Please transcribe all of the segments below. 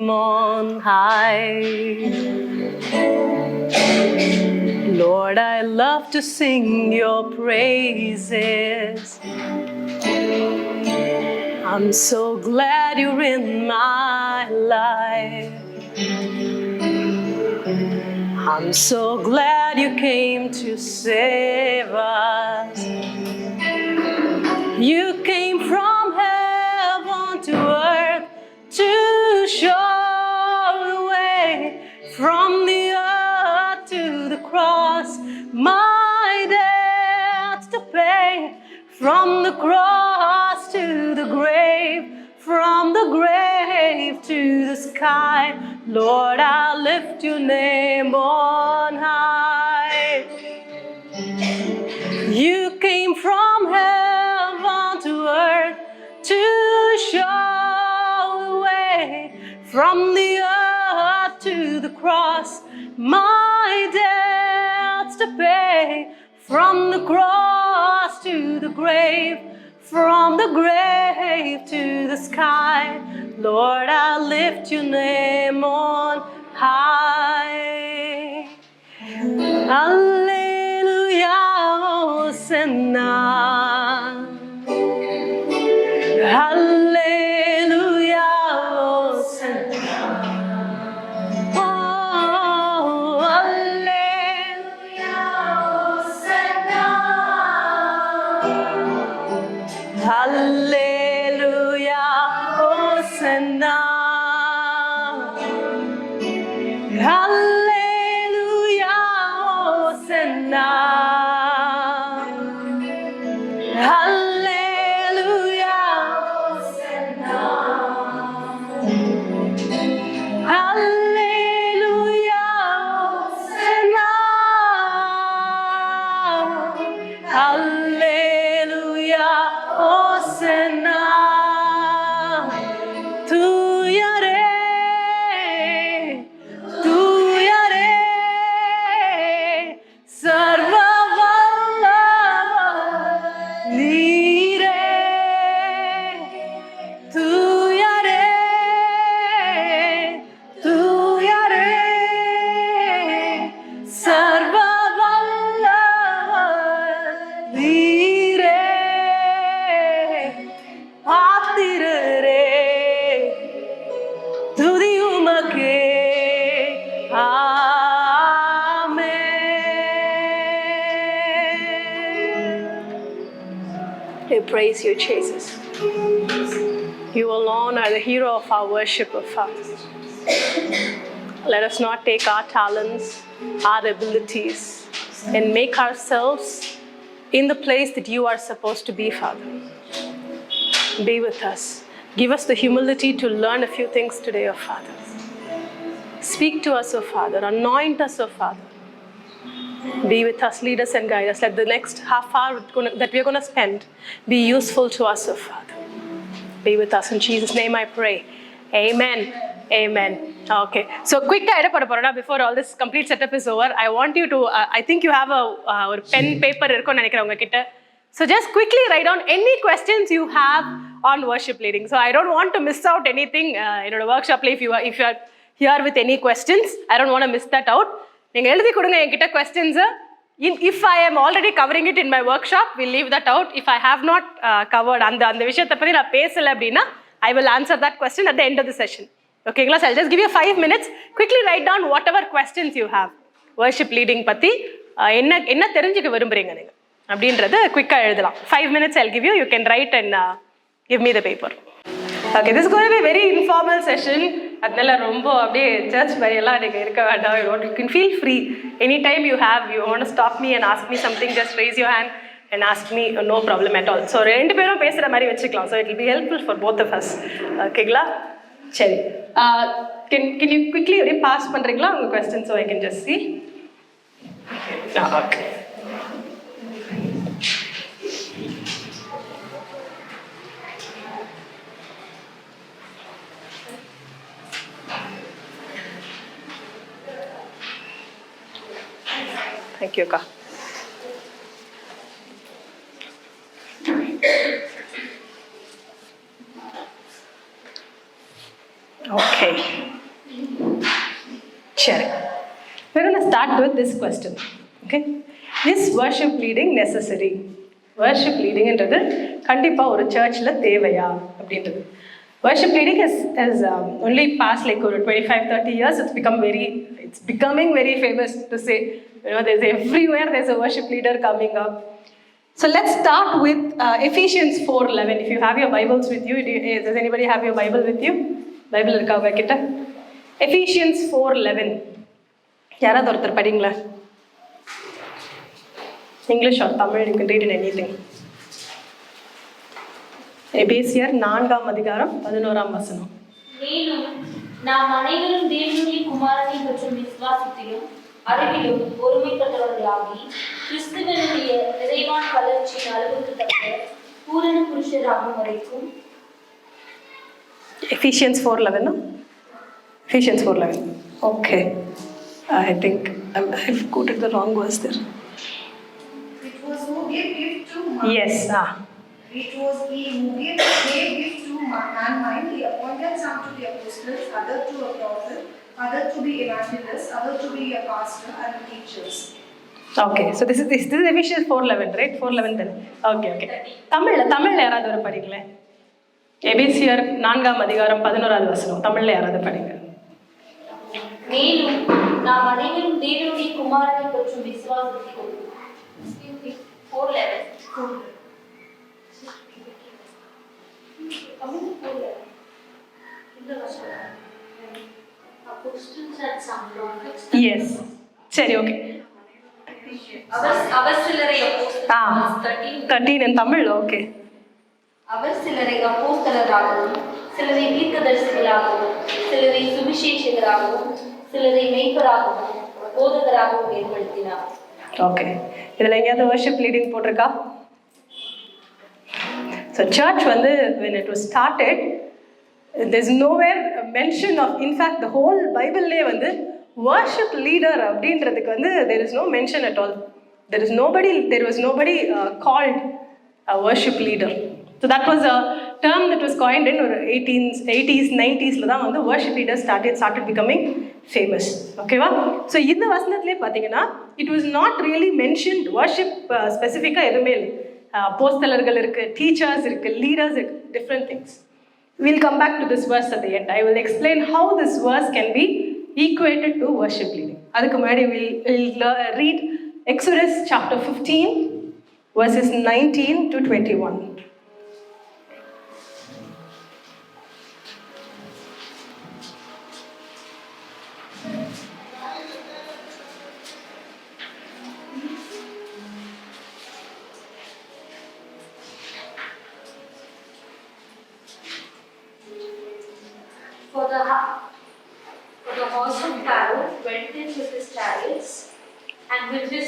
on high. Lord, I love to sing your praises. I'm so glad you're in my life. I'm so glad you came to save us. You came from heaven to earth to show the way, from the earth to the cross, my debts to pay, from the cross to the grave, from the grave to the sky. Lord, I'll lift your name on high. You came from heaven to earth to show the way, from the earth to the cross, my debts to pay, from the cross to the grave, from the grave to the sky. Lord, I'll lift your name on high. Hallelujah, Hosanna. Hallelujah, Hosanna. Oh, hallelujah, Hosanna. Hallelujah, Hosanna. Hallelujah, Hosanna. Hallelujah, Hosanna. Hallelujah, Hosanna. Hallelujah, Hosanna. Tu yare, tu yare, sarva vallabha neere. Tu yare, tu yare, sarva vallabha neere. Aathirare துதி உமக்கே. Amen. We praise you, Jesus. You alone are the hero of our worship, O Father. Let us not take our talents, our abilities, and make ourselves in the place that you are supposed to be, Father. Be with us. Give us the humility to learn a few things today, O Father. Speak to us, O Father. Anoint us, O Father. Be with us, lead us and guide us. Let the next half hour that we're going to spend be useful to us, O Father. Be with us. In Jesus' name I pray. Amen. Amen. Okay. So quick before all this complete setup is over, I want you to, I think you have a pen, paper. So just quickly write down any questions you have on worship leading. So I don't want to miss out anything in a workshop. If you are here with any questions, I don't want to miss that out. நீங்க எழுதி கொடுங்க என்கிட்ட questions. If I am already covering it in my workshop, we'll leave that out. If I have not covered அந்த விஷயத்தை பத்தி நான் பேசல அப்படின்னா I will answer that question at the end of the session. Okay, so I'll just give you 5 minutes. Quickly write down whatever questions you have. Worship leading பத்தி என்ன தெரிஞ்சுக்க விரும்புறீங்க நீங்க அப்படின்றத குயிக்கா எழுதலாம். 5 minutes I'll give you. You can write and give me the paper. Okay, this is going to be a very informal session. அதனால ரொம்ப அப்படியே சர்ச் மாதிரி எல்லாம் நீங்க இருக்க வேண்டாம். You can feel free. Anytime you want to stop me and ask me something, just raise your hand and ask me, no problem at all. So ரெண்டு பேரும் பேசுற மாதிரி வச்சுக்கலாம். So it will be helpful for both of us. ஓகேங்களா? சரி. Can you quickly pass பண்றீங்களா உங்க questions so I can just see? Okay. Thank you, Akka. Okay. Sure. We're going to start with this question. Okay? Is worship leading necessary? Worship leading என்றது கண்டிப்பாக ஒரு சர்ச்சில் தேவையா அப்படின்றது. Worship leading has only past like 25-30 years. It's becoming very famous to say. There's everywhere there's a worship leader coming up. So let's start with Ephesians 4:11. If you have your Bibles with you, does anybody have your Bible with you? Bible இருக்கா உங்க கிட்ட? Ephesians 4:11. யாராவது ஒருத்தர் படிங்களா? English or Tamil, you can read in anything. எபேசியர் 4ஆம் அதிகாரம் 11ஆம் வசனம். மேலும் நாம் அனைவரும் தேவனுடைய குமாரனை பற்றும் விசுவாசத்திலும் அறிவிலும் ஒருமைப்பட்டவர்களாகி கிறிஸ்துவனுடைய நிறைவான வளர்ச்சியின் அளவுக்கு தக்க பூரண புருஷராகும் வரைக்கும். Ephesians 4:11. Ephesians 4:11. Okay. I think I've quoted the wrong verse there. It was who gave gift to man. Yes. It was he who gave gift to mankind. He appointed some to be apostles, other to a prophet, other to be evangelists, other to be a pastor and teachers. Okay. So this is Ephesians 4:11, right? 4:11 then. Okay. தமிழ்ல யாராவது ஒரு படிங்களே. எபேசியர் 4ஆம் அதிகாரம் 11ஆவது வசனம். தமிழ்ல யாராவது படிங்க. மேலும் நாம் அனைவரும் தேவனுடைய குமாரனை பற்றும் விசுவாசத்திலும் 4:11. Yes. சரி, ஓகே. அவர் சிலரை 13 in தமிழ். ஓகே. அவர் சிலரை அப்போஸ்தலராகவும், சிலரை தீர்க்கதரிசிகளாகவும், சிலரை சுவிசேஷகராகவும், சிலரை மேய்ப்பராகவும், போதகராகவும் ஏற்படுத்தினார். ஓகே. இதில் எங்கேயாவது worship leading போட்டிருக்கா? So church வந்து when it was started, there's nowhere a mention of, in fact the whole Bible-லே வந்து worship leader அப்படின்றதுக்கு வந்து there is no mention at all. There was nobody called a worship leader. So that was a term that was coined in 80s 90s-ல தான் வந்து worship leaders started becoming famous. ஓகேவா? So இந்த வசனத்திலே பார்த்தீங்கன்னா it was not really mentioned worship ஸ்பெசிஃபிக்காக எதுவுமே இல்லை. அப்போஸ்தலர்கள் இருக்கு, டீச்சர்ஸ் இருக்கு, லீடர்ஸ் இருக்கு, different things. We'll come back to this verse at the end. I will explain how this verse can be equated to worship leading. அதுக்கு முன்னாடி we'll read Exodus chapter 15 verses 19 to 21. For the horse of Pharaoh went in with his chariots and with his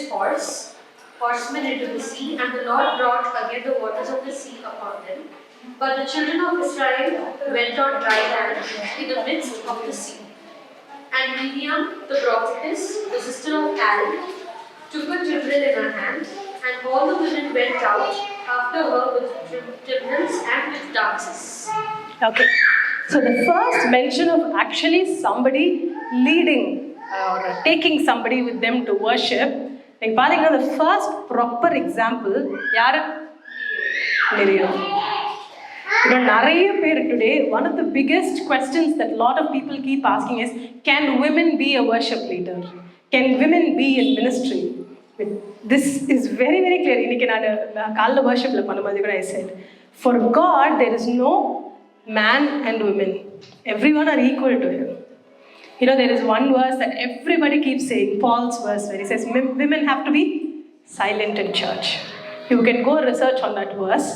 horsemen into the sea, and the Lord brought again the waters of the sea upon them. But the children of Israel went on dry land in the midst of the sea. And Miriam, the prophetess, the sister of Aaron, took a timbrel in her hand, and all the women went out after her with timbrels and with dances. Okay. So the first mention of actually somebody leading or taking somebody with them to worship, like பாத்தீங்கன்னா the first proper example யாரு? Miriam. நிறைய பேர் today, one of the biggest questions that a lot of people keep asking is, can women be a worship leader? Can women be in ministry? This is very very clear. இன்னைக்கு நான் காலைல worshipல பண்ணும்போது கூட I said, for God there is no man and women. Everyone are equal to him. There is one verse that everybody keeps saying, Paul's verse, where he says women have to be silent in church. You can go research on that verse.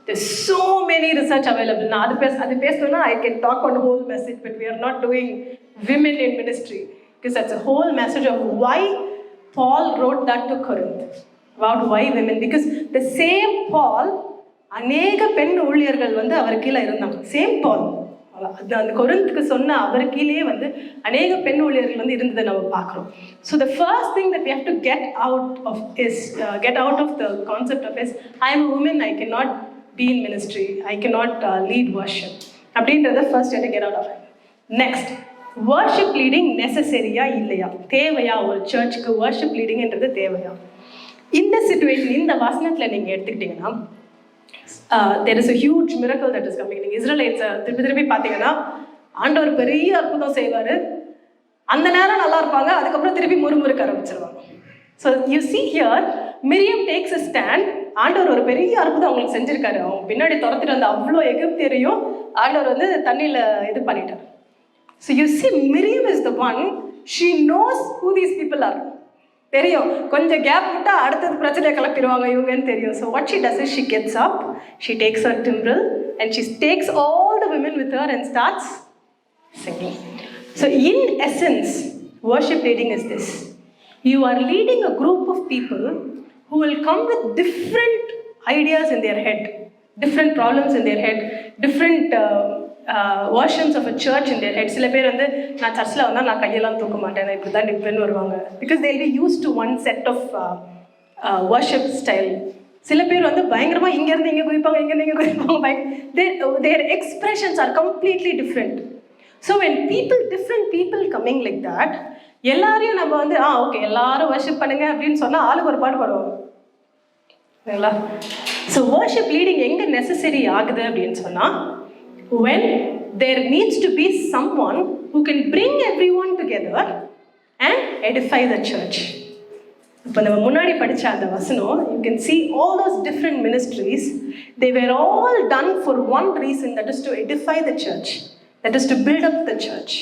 There's so many research available. Now, I can talk on a whole message, but we are not doing women in ministry, because that's a whole message of why Paul wrote that to Corinth, about why women. Because the same Paul, அநேக பெண் ஊழியர்கள் வந்து அவர் கீழே இருந்தாங்க. Same பால் அந்த கொரிந்துக்கு சொன்ன அவர் கீழே வந்து அநேக பெண் ஊழியர்கள் வந்து இருந்ததை நம்ம பார்க்குறோம். So the first thing that we have to get out of the concept of is I am woman, I can not be in ministry, I can not lead worship அப்படின்றத first to get out of. Next worship leading நெசசரியா இல்லையா, தேவையா, ஒரு சர்ச்சுக்கு worship லீடிங்ன்றது தேவையா? இந்த situation, இந்த வசனத்தில் நீங்கள் எடுத்துக்கிட்டிங்கன்னா there is a huge miracle that is coming. நீங்கள் இஸ்ரேலைட்ஸை திருப்பி பார்த்தீங்கன்னா ஆண்டவர் பெரிய அற்புதம் செய்வார், அந்த நேரம் நல்லா இருப்பாங்க, அதுக்கப்புறம் திருப்பி முறுமுறுக்க ஆரம்பிச்சிருவாங்க. So you see here, Miriam takes a stand. ஆண்டவர் ஒரு பெரிய அற்புதம் அவங்களுக்கு செஞ்சிருக்காரு. அவங்க பின்னாடி துரத்திட்டு வந்த அவ்வளோ எகிப்தியரையும் ஆண்டவர் வந்து தண்ணியில் இது பண்ணிட்டார். So you see, Miriam is the one, she knows who these people are. தெரியும், கொஞ்சம் கேப் விட்டால் அடுத்தது பிரச்சனையை கிளப்பிடுவாங்க இவங்கன்னு தெரியும். So what she does is she gets up, she tax her timbrel and she takes all the women with her and starts singing. So in essence, worship leading is this. You are leading a group of people who will come with different ideas in their head, different problems in their head, different versions of a church in their head. சில பேர் வந்து நான் சர்ச்சில் வந்தால் நான் கையெல்லாம் தூக்க மாட்டேன், நான் இப்படி தான் நிற்பேன்னு வருவாங்க. Because they will be used to one set of worship style. சில பேர் வந்து பயங்கரமாக இங்கேருந்து இங்கே குதிப்பாங்க, இங்கேருந்து இங்கே குதிப்பாங்க. Their expressions are completely different. So when different people coming like that, எல்லாரையும் நம்ம வந்து ஓகே எல்லாரும் வர்ஷிப் பண்ணுங்க அப்படின்னு சொன்னால் ஆளுக்கு ஒரு பாட்டு பாடுவாங்க. சரிங்களா? ஸோ வர்ஷிப் லீடிங் எங்கே நெசசரி ஆகுது அப்படின்னு சொன்னால், when there needs to be someone who can bring everyone together and edify the church. இப்போ நம்ம முன்னாடி படித்த அந்த வசனம், you can see all those different ministries, they were all done for one reason, that is to edify the church, that is to build up the church.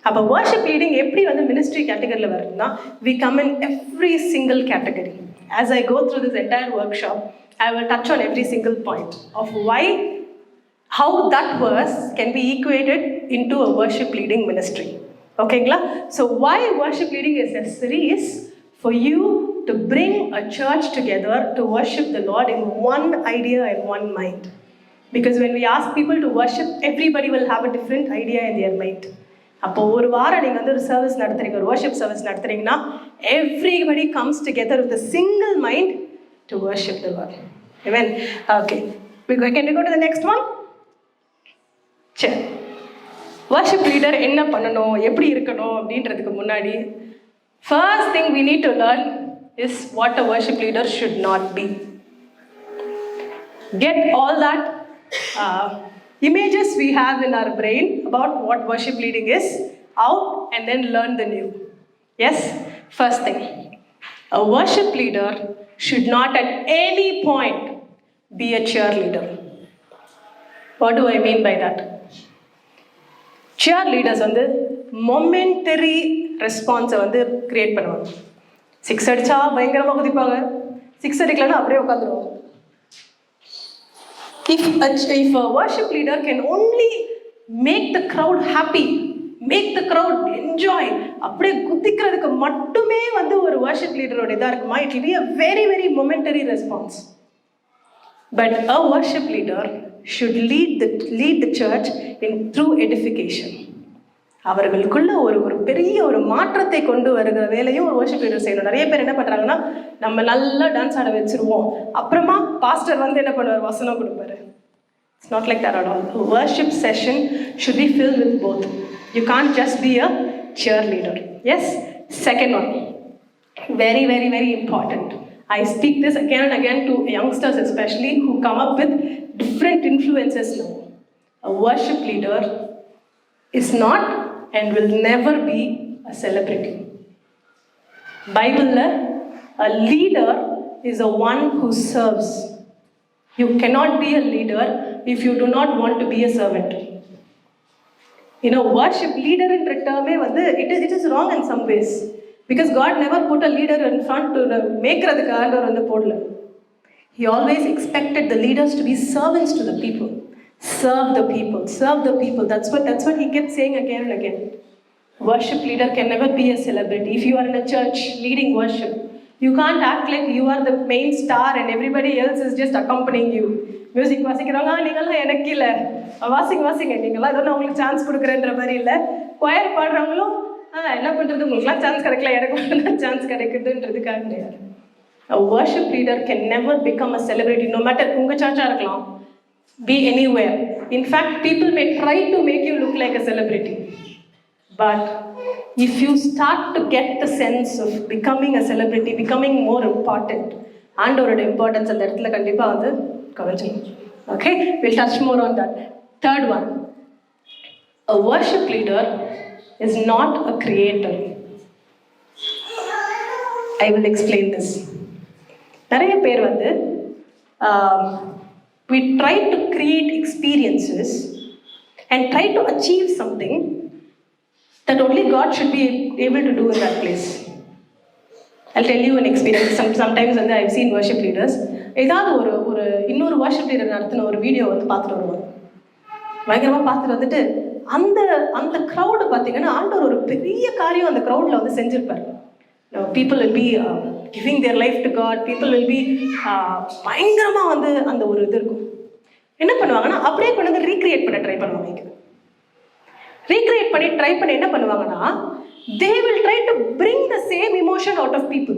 அப்போ worship leading எப்படி வந்து ministry கேட்டகரியில் வருதுன்னா, we come in every single category. As I go through this entire workshop, I will touch on every single point of how that verse can be equated into a worship leading ministry. Okay, so why worship leading is necessary is for you to bring a church together to worship the Lord in one idea and one mind. Because when we ask people to worship, everybody will have a different idea in their mind. அப்போ ஒரு வாரம் நீங்கள் வந்து ஒரு service நடத்துறீங்க, ஒரு worship service நடத்துறீங்கன்னா, everybody comes together with a single mind to worship the Lord. Amen. Okay, can we go to the next one? சரி, வர்ஷிப் லீடர் என்ன பண்ணணும், எப்படி இருக்கணும் அப்படின்றதுக்கு முன்னாடி, first thing we need to learn is what a worship leader should not be. Get all that images we have in our brain about what worship leading is out and then learn the new. Yes, first thing, a worship leader should not at any point be a cheerleader. What do I mean by that? Cheerleaders வந்து momentary response வந்து create பண்ணுவாங்க. 6 அடிச்சா பயங்கரமாக குதிப்பாங்க, 6 அடிக்கலன்னா அப்படியே உட்காந்துருவாங்க. If a worship leader can only make the crowd happy, make the crowd enjoy, அப்படியே குதிக்கிறதுக்கு மட்டுமே வந்து ஒரு worship leadeரோட இதாக இருக்குமா, it will be a very very momentary response. But a worship leader should lead the church through edification. அவர்களுக்குள்ள ஒரு பெரிய ஒரு மாற்றத்தை கொண்டு வருகிற வேலையும் ஒரு வர்ஷிப் லீடர் செய்யணும். நிறைய பேர் என்ன பண்ணுறாங்கன்னா, நம்ம நல்லா டான்ஸ் ஆட வச்சுருவோம், அப்புறமா பாஸ்டர் வந்து என்ன பண்ணுவார், வசனம் கொடுப்பாரு. It's not like that at all. A worship session should be filled with both. You can't just be a cheerleader. Yes? Second one, very very very important. I speak this again and again to youngsters especially who come up with different influences now. A worship leader is not and will never be a celebrity. Bible, a leader is a one who serves. You cannot be a leader if you do not want to be a servant. You know, worship leader in term it is wrong in some ways, because God never put a leader in front to make radhukku aandavar vandu podla. He always expected the leaders to be servants to the people. Serve the people, serve the people. That's what he kept saying again and again. Worship leader can never be a celebrity. If you are in a church leading worship, you can't act like you are the main star and everybody else is just accompanying you. Music வாசிக்கிறவங்க நீங்களாம் எனக்கு இல்லை, வாசிங்க நீங்களாம் ஏதோ உங்களுக்கு chance கொடுக்குறேன்ற மாதிரி இல்லை. Quire பாடுறவங்களும் என்ன பண்ணுறது, உங்களுக்குலாம் சான்ஸ் கிடைக்கல, எனக்கு மட்டும் சான்ஸ் கிடைக்குதுன்றதுக்காக கிடையாது. A worship leader can never become a celebrity, no matter உங்கள் சர்ச்சாக இருக்கலாம், be anywhere. In fact, people may try to make you look like a celebrity, But if you start to get the sense of becoming a celebrity, becoming more important, ஆண்டவரோட importance அந்த இடத்துல கண்டிப்பாக வந்து கவனிச்சிடும். Okay, we'll touch more on that. Third one, a worship leader is not a creator. I will explain this. நிறைய பேர் வந்து we try to create experiences and try to achieve something that only God should be able to do in that place. I'll tell you an experience. Sometimes வந்து I've seen worship leaders, ஏதாவது ஒரு இன்னொரு worship leader நடத்தின ஒரு video வந்து பார்த்துட்டு வருவாங்க. பயங்கரமாக பார்த்துட்டு வந்துட்டு அந்த க்ரௌடு பார்த்தீங்கன்னா ஆண்டவர் ஒரு பெரிய காரியம் அந்த க்ரௌடில் வந்து செஞ்சுருப்பார். People will be giving their life to God. People will be பயங்கரமாக வந்து அந்த ஒரு இது இருக்கும். என்ன பண்ணுவாங்கன்னா அப்படியே கொண்டு வந்து ரீக்ரியேட் பண்ண ட்ரை பண்ணுவாங்க. ரீக்ரியேட் பண்ணி ட்ரை பண்ணி என்ன பண்ணுவாங்கன்னா they will try to bring the same emotion out of people.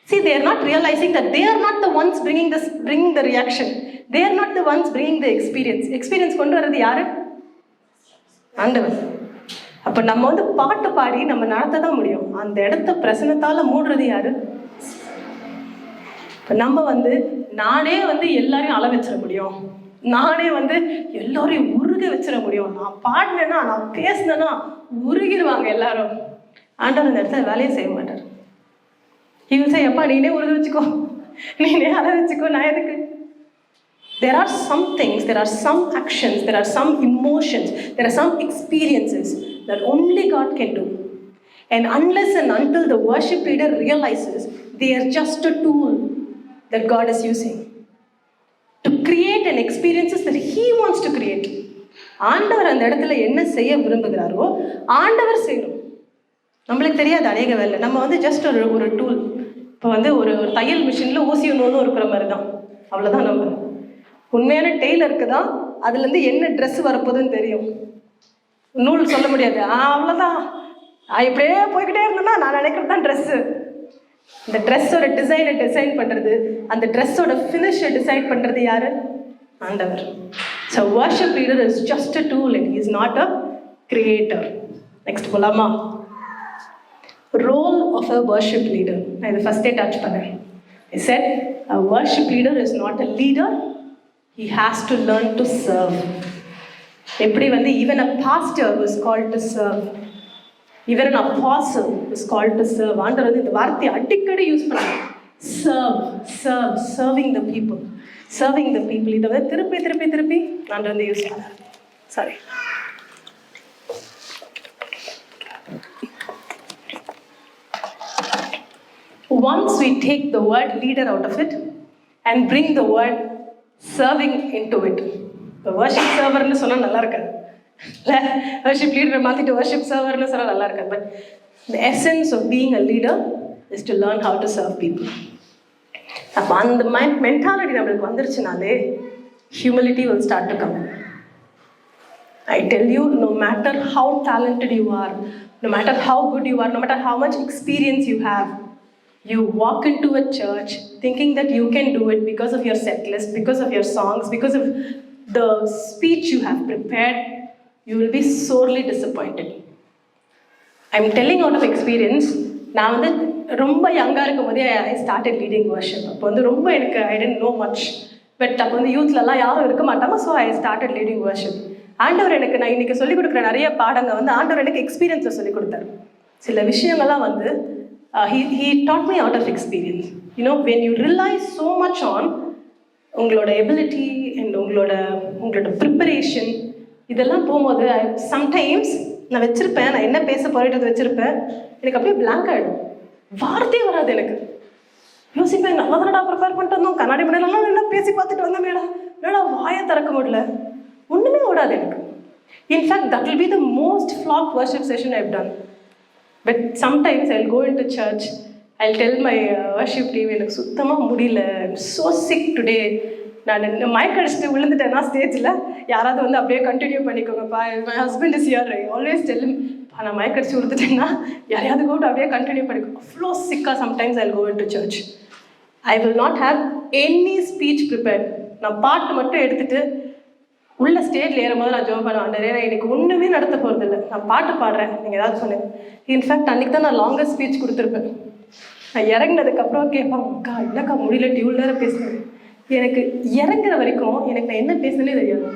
See, they are not realizing that they are not the ones bringing the reaction. They are not the ones bringing the experience கொண்டு வரது யாரு? ஆண்டவர். அப்போ நம்ம வந்து பாட்டு பாடி நம்ம நடத்த தான் முடியும். அந்த இடத்த பிரசனத்தால் மூடுறது யாரு? இப்போ நம்ம வந்து நானே வந்து எல்லாரையும் அள வச்சிட முடியும், நானே வந்து எல்லோரையும் உருக வச்சிட முடியும், நான் பாடினேன்னா நான் பேசினேன்னா உருகிடுவாங்க எல்லாரும். ஆண்டவர் அந்த இடத்துல வேலையை செய்ய மாட்டார். இவன் செய்யப்பா நீனே உருக வச்சுக்கோ, நீனே அள வச்சுக்கோ, நான் எதுக்கு? There are some things, there are some actions, there are some emotions, there are some experiences that only God can do. And unless and until the worship leader realizes they are just a tool that God is using to create an experiences that He wants to create. ஆண்டவர் அந்த இடத்துல என்ன செய்ய விரும்புகிறாரோ ஆண்டவர் செய்யணும். நம்மளுக்கு தெரியாது அநேக வேலை. நம்ம வந்து ஜஸ்ட் ஒரு டூல். இப்போ வந்து ஒரு தையல் மிஷினில் ஊசி நூலும் இருக்கிற மாதிரி தான், அவ்வளோதான். நம்ம உண்மையான டெய்லருக்கு தான் அதுலேருந்து என்ன ட்ரெஸ் வரப்போகுதுன்னு தெரியும். நூல் சொல்ல முடியாது, அவ்வளோதான் இப்படியே போய்கிட்டே இருந்தேன்னா நான் நினைக்கிறது தான் ட்ரெஸ்ஸு. இந்த ட்ரெஸ்ஸோட டிசைன் பண்ணுறது, அந்த ட்ரெஸ்ஸோட ஃபினிஷை டிசைட் பண்ணுறது யார்? ஆண்டவர். So worship leader is just a tool and he is not a creator. Next போலாமா? Role of a worship leader. நான் இதை ஃபஸ்ட்டே டச் பண்ணேன். I said a worship leader is not a leader, he has to learn to serve. எப்படி வந்து even a pastor was called to serve, even an apostle was called to serve. ஆண்டவர் வந்து இந்த வார்த்தையை அடிக்கடி யூஸ் பண்ணாங்க. serving the people. இதை வந்து திருப்பி ஆண்டவர் வந்து யூஸ் பண்ணார். Sorry, once we take the word leader out of it and bring the word serving into it. இப்போ worship serverன்னு சொன்னால் நல்லா இருக்காது, இல்லை? worship leader மாற்றிட்டு worship serverன்னு சொன்னால் நல்லா இருக்காது. But the essence of being a leader is to learn how to serve people. அப்போ அந்த மென்டாலிட்டி நம்மளுக்கு வந்துருச்சுனாலே humility will start to come. I tell you, no matter how talented you are, no matter how good you are, no matter how much experience you have, you walk into a church thinking that you can do it because of your set list, because of your songs, because of the speech you have prepared, you will be sorely disappointed. I'm telling out of experience. நான் வந்து ரொம்ப யங்காக இருக்கும் போதே I started leading worship. அப்போ வந்து ரொம்ப எனக்கு I didn't know much, but அப்போ வந்து யூத்லலாம் யாரும் இருக்க மாட்டாங்க. So I started leading worship. ஆண்டவர் எனக்கு, நான் இன்றைக்கி சொல்லிக் கொடுக்குற நிறைய பாடங்கள் வந்து ஆண்டவர் எனக்கு எக்ஸ்பீரியன்ஸில் சொல்லிக் கொடுத்தாரு. சில விஷயங்கள்லாம் வந்து he taught me out of experience. You know, when you rely so much on உங்களோட எபிலிட்டி அண்ட் உங்களோட ப்ரிப்பரேஷன், இதெல்லாம் போகும்போது சம்டைம்ஸ் நான் வச்சுருப்பேன், நான் என்ன பேச போயிட்டு வச்சுருப்பேன், எனக்கு அப்படியே பிளாங்க் ஆகிடும், வார்த்தையே வராது. எனக்கு யோசிப்பேன், நல்லா தானடா ப்ரிப்பேர் பண்ணிட்டு வந்தோம், கண்ணாடி மணிலாம் என்ன பேசி பார்த்துட்டு வந்தோம், மேடம் வாயை திறக்க முடியல, ஒன்றுமே ஓடாது எனக்கு. In fact that will be the most flop worship session I have done. But sometimes I will go into church, I tell my worship team, எனக்கு சுத்தமாக முடியல, ஐம் ஸோ சிக் டுடே. நான் மயக்கடிச்சிட்டு விழுந்துட்டேன்னா ஸ்டேஜில் யாராவது வந்து அப்படியே கண்டினியூ பண்ணிக்கோங்கப்பா, my husband is here, I always tell him, நான் மயக்கடிச்சு விழுந்துட்டேன்னா யாரையாவது கூப்பிட்டு அப்படியே கண்டினியூ பண்ணிக்கோங்க. அவ்வளோ சிக்காக sometimes I will go into church. I will not have any speech prepared. நான் பாட்டு மட்டும் எடுத்துகிட்டு உள்ள ஸ்டேஜில் ஏறும்போது நான் ஜோம் பண்ணுவேன், ஆண்டவரே நான் இன்னைக்கு ஒன்றுமே நடத்த போகிறது இல்லை, நான் பாட்டு பாடுறேன், நீங்கள் ஏதாவது சொன்னேன். இன்ஃபேக்ட் அன்றைக்கி தான் நான் லாங்கஸ்ட் ஸ்பீச் கொடுத்துருப்பேன். நான் இறங்கினதுக்கப்புறம் கேட்பாங்க, அக்கா இல்லைக்கா முடியல, டியூல் நேரம் பேசுனேன். எனக்கு இறங்குற வரைக்கும் எனக்கு நான் என்ன பேசுனே தெரியாது.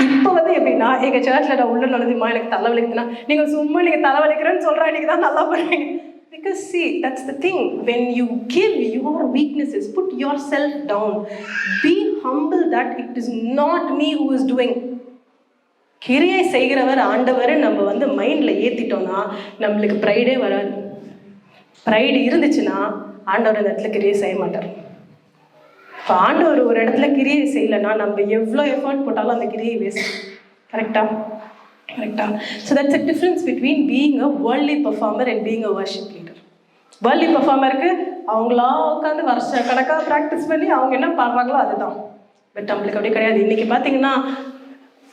இப்போ வந்து எப்படின்னா எங்கள் சர்ச்சில் நான் உள்ள நுழைஞ்சுமா எனக்கு தலை வலிக்குதுன்னா, நீங்கள் சும்மா நீங்கள் தலை வலிக்கிறேன்னு சொல்கிற அன்றைக்கி தான் நல்லா பண்ணுவீங்க. Because see, that's the thing. When you give your weaknesses, put yourself down. Be humble that it is not me who is doing. கிரியை செய்கிறவர் ஆண்டவர் நம்ம வந்து மைண்டில் ஏற்றிட்டோன்னா நம்மளுக்கு ப்ரைடே வராது. ப்ரைடு இருந்துச்சுன்னா ஆண்டவர் அந்த இடத்துல கிரியை செய்ய மாட்டார். இப்போ ஆண்டவர் ஒரு இடத்துல கிரியை செய்யலைன்னா நம்ம எவ்வளோ எஃபர்ட் போட்டாலும் அந்த கிரியை வேஸ்ட். கரெக்டாக? So that's a difference between being a worldly performer and being a worship leader. Worldly performer-க்கு அவங்களா உட்காந்து வருஷ கணக்காக ப்ராக்டிஸ் பண்ணி அவங்க என்ன பாடுறாங்களோ அதுதான். பட் நம்மளுக்கு அப்படி கிடையாது. இன்றைக்கி பார்த்தீங்கன்னா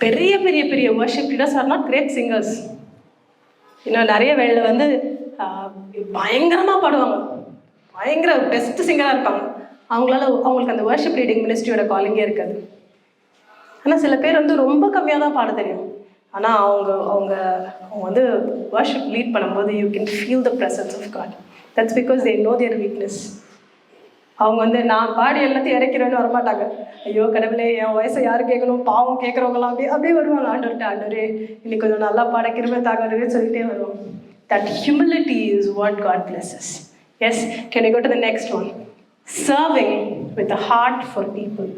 பெரிய பெரிய பெரிய worship leaders are not great singers. இன்னும் நிறைய வேளையில் வந்து பயங்கரமாக பாடுவாங்க, பயங்கர பெஸ்ட் சிங்கராக இருப்பாங்க. அவங்களுக்கு அந்த worship leading ministry-யோட காலிங்கே இருக்காது. ஆனால் சில பேர் வந்து ரொம்ப கம்மியாக தான் பாட தெரியும். ஆனால் அவங்க வந்து worship லீட் பண்ணும்போது you can feel the presence of God. That's because they know their weakness. அவங்க வந்து நான் பாடி எல்லாத்தையும் இறக்கிறேன்னு வரமாட்டாங்க. ஐயோ கடவுளே என் வயசை யார் கேட்கணும், பாவம் கேட்குறவங்களாம் அப்படியே வருவாங்க. ஆண்டவரே இன்னைக்கு கொஞ்சம் நல்லா பாட கிருபை தாங்கன்னு சொல்லிட்டே வருவோம். That humility is what God blesses. Yes, can I go to the next one? Serving with a heart for people.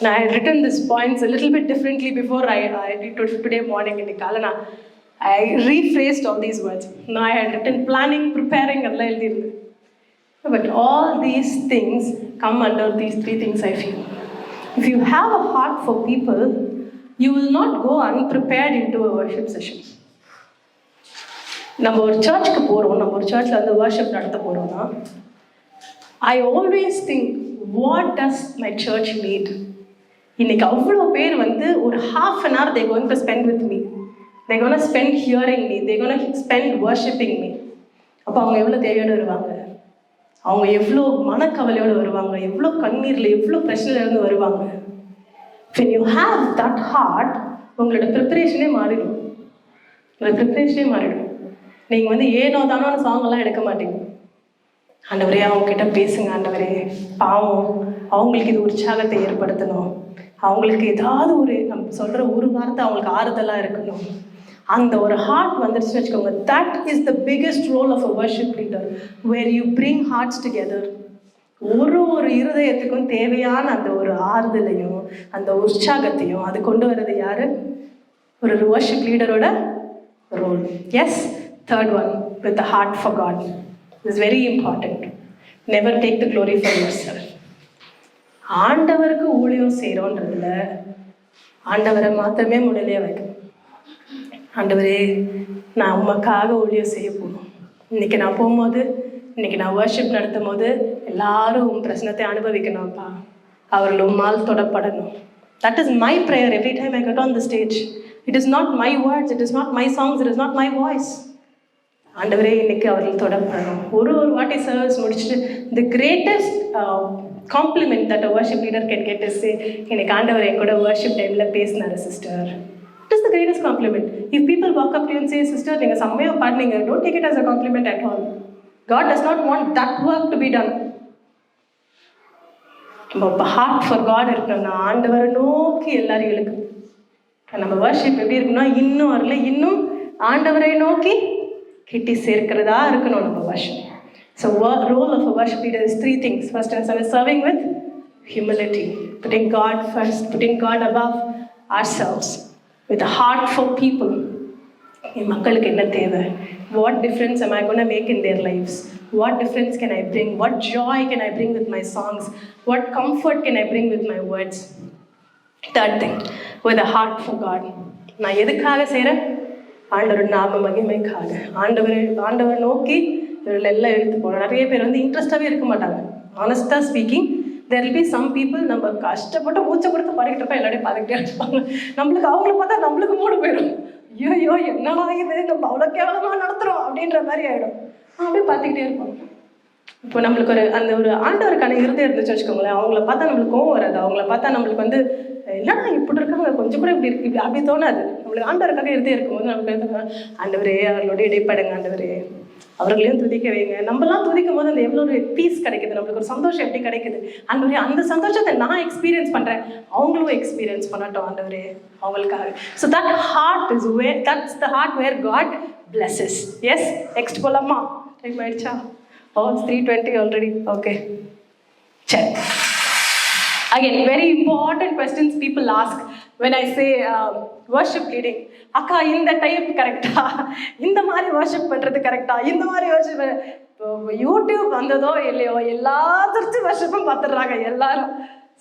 Now, I had written these points a little bit differently before I did today morning in Nikalana. I rephrased all these words. Now, I had written planning, preparing, and but all these things come under these three things, I feel. If you have a heart for people, you will not go unprepared into a worship session. நம்ம ஒரு சர்ச்சுக்கு போகிறோம், நம்ம ஒரு சர்ச்சில் வந்து worship நடத்த போகிறோம்னா I always think, what does my church need? இன்னைக்கு அவ்வளோ பேர் வந்து ஒரு half an hour they're going to spend with me. They're going to spend hearing me. They're going to spend worshipping me. அப்போ அவங்க எவ்வளோ தேவையோடு வருவாங்க, அவங்க எவ்வளோ மனக்கவலையோடு வருவாங்க, எவ்வளோ கண்ணீரில் எவ்வளோ பிரச்சனையிலேருந்து வருவாங்க. When you have that heart, உங்களோட ப்ரிப்பரேஷனே மாறிடும். நீங்கள் வந்து ஏனோ தானோ சாங்கெல்லாம் எடுக்க மாட்டீங்க. ஆண்டவரே அவங்கக்கிட்ட பேசுங்க, ஆண்டவரே பாவம் அவங்களுக்கு இது உற்சாகத்தை ஏற்படுத்தணும், அவங்களுக்கு ஏதாவது ஒரு நம்ம சொல்கிற ஒரு வார்த்தை அவங்களுக்கு ஆறுதலாக இருக்கணும். அந்த ஒரு ஹார்ட் வந்துருச்சுன்னு வச்சுக்கோங்க. That is the biggest role of a worship leader, where you bring hearts together. ஒரு இருதயத்துக்கும் தேவையான அந்த ஒரு ஆறுதலையும் அந்த உற்சாகத்தையும் அது கொண்டு வர்றது யாரு? ஒரு வர்ஷிப் லீடரோட ரோல். Yes, third one, with the heart for God is very important. Never take the glory for yourself. ஆண்டவருக்கு ஊழியம் செய்கிறோன்றதுல ஆண்டவரை மாத்திரமே முன்னிலையாக வைக்கணும். ஆண்டவரே நான் உமக்காக ஊழியம் செய்ய போகணும். இன்றைக்கி நான் போகும்போது, இன்றைக்கி நான் வர்ஷிப் நடத்தும் போது எல்லாரும் உன் பிரச்சனத்தை அனுபவிக்கணும்ப்பா, அவர்கள் உம்மால் தொடப்படணும். That is my prayer every time I get on the stage. It is not my words, it is not my songs, it is not my voice. ஆண்டவரே இன்னைக்கு அவர்கள் தொடப்படணும். ஒரு வாட்டி சர்வீஸ் முடிச்சுட்டு the greatest compliment that a worship leader can get is say, இன்னைக்கு ஆண்டவர் என் கூட வர்ஷிப் டைமில் பேசினார் sister. It is the greatest compliment. If people walk up to you and say, sister, நீங்க செம்மையா பாடுனீங்க, don't take it as a compliment at all. God does not want that work to be done. நம்ம heart for God இருக்கணும்னா ஆண்டவரை நோக்கி எல்லாரும் இழுக்கு. நம்ம worship எப்படி இருக்குன்னா இன்னும் வரல, இன்னும் ஆண்டவரை நோக்கி கிட்டி சேர்க்கிறதா இருக்கணும் நம்ம worship. So role of a worship leader is three things. First and foremost, serving with humility, putting God first, putting God above ourselves, with a heart for people. என் மக்களுக்கு என்ன தேவை? What difference am I going to make in their lives? What difference can I bring? What joy can I bring with my songs? What comfort can I bring with my words? Third thing, with a heart for God. நான் எதுக்காக செய்கிறேன்? ஆண்டவர் நாம மகிமைக்காக. ஆண்டவர் நோக்கி இவர்கள் எல்லாம் எடுத்து போகணும். நிறைய பேர் வந்து இன்ட்ரெஸ்டாகவே இருக்க மாட்டாங்க. ஆனஸ்டாக speaking, there will be some people நம்ம கஷ்டப்பட்டு மூச்சை கொடுத்து பாடிக்கிட்டப்ப எல்லாரையும் பார்த்துக்கிட்டே இருப்பாங்க. நம்மளுக்கு அவங்கள பார்த்தா நம்மளுக்கு மூடு போயிடும். ஐயோ என்னடா இது, நம்ம அவ்வளோ கேவலமாக நடத்துகிறோம் அப்படின்ற மாதிரி ஆகிடும். அப்படியே பார்த்துக்கிட்டே இருப்பாங்க. இப்போ நம்மளுக்கு அந்த ஒரு ஆண்டவருக்கான இருதயம் இருந்துச்சு வச்சுக்கோங்களேன், அவங்கள பார்த்தா நம்மளுக்கு கோவம் வராது, அவங்கள பார்த்தா நம்மளுக்கு வந்து என்னடா இப்படி இருக்காங்க, கொஞ்சம் கூட இப்படி இருக்கு அப்படி தோணாது. நம்மளுக்கு ஆண்டவருக்காக இருதயம் இருக்கும்போது நமக்கு ஆண்டவரே அவர்களோட இடைப்படுங்க, ஆண்டவரே அவர்களையும் துதிக்க வைங்க. நம்மலாம் துதிக்கும் போது அந்த எவ்வளோ ஒரு பீஸ் கிடைக்குது, நம்மளுக்கு ஒரு சந்தோஷம் எப்படி கிடைக்குது. ஆண்டவரே அந்த சந்தோஷத்தை நான் எக்ஸ்பீரியன்ஸ் பண்ணுறேன், அவங்களும் எக்ஸ்பீரியன்ஸ் பண்ணட்டும் ஆண்டவரே அவங்களுக்காக. So that heart is where, that's the heart where God blesses. Yes, next போலாமா? டைம் ஆயிடுச்சா? Oh, it's 3:20 already. Okay. Check. Again, very important questions people ask when I say worship leading. Akka, இந்த type கரெக்டா, இந்த மாதிரி worship பண்றது கரெக்டா, இந்த மாதிரி வர்ஷிப் யூடியூப் வந்ததோ இல்லையோ எல்லா சர்ச்சு வர்ஷிப்பும் பார்த்துடுறாங்க எல்லாரும்.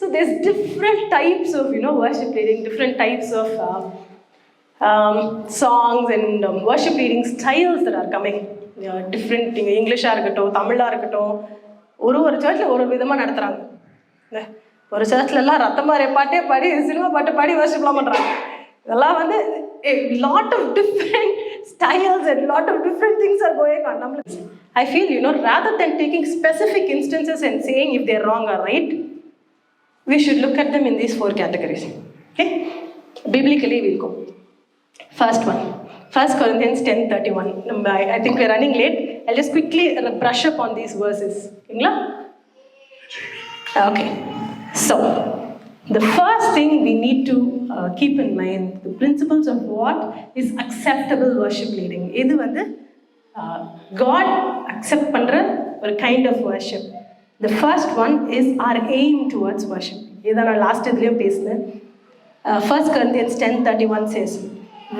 So there's different types of worship leading, different types of songs and worship leading styles that are coming. Different. நீங்கள் இங்கிலீஷாக இருக்கட்டும், தமிழாக இருக்கட்டும், ஒரு சர்ச்சில் ஒரு விதமாக நடத்துகிறாங்க. ஒரு சர்ச்லலாம் ரத்தமாரி பாட்டே பாடி சினிமா பாட்டு பாடி வர்ஷிப்லாம் பண்ணுறாங்க. இதெல்லாம் வந்து lot of different styles and lot of different things are going on. நம்மளுக்கு I feel rather than taking specific instances and saying if they're wrong or right, we should look at them in these 4 categories. Okay? Biblically we'll go. First one, 1 Corinthians 10:31. I think we're running late. I'll just quickly brush up on these verses. Okay. So, the first thing we need to keep in mind, the principles of what is acceptable worship leading. This is God accept pandra or kind of worship. The first one is our aim towards worship. This is our last idliyum pesna. 1 Corinthians 10:31 says,